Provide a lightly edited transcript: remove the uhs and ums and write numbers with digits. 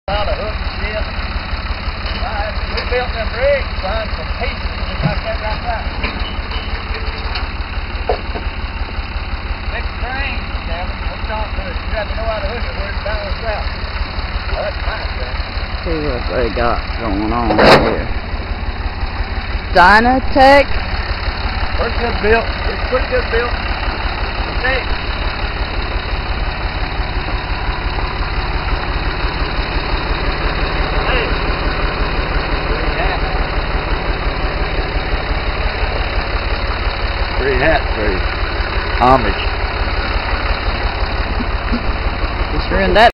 Out of hook and shit. We built them rigs, son, from pieces just like that right there. Big crane, Kevin. We're talking to it. You got to know how to hook it where it's balanced out. Well, that's nice, man. See what they got going on here. Dynatech. Pretty good built. It's pretty good built. Hey. Free hat, free homage. Just ruined that.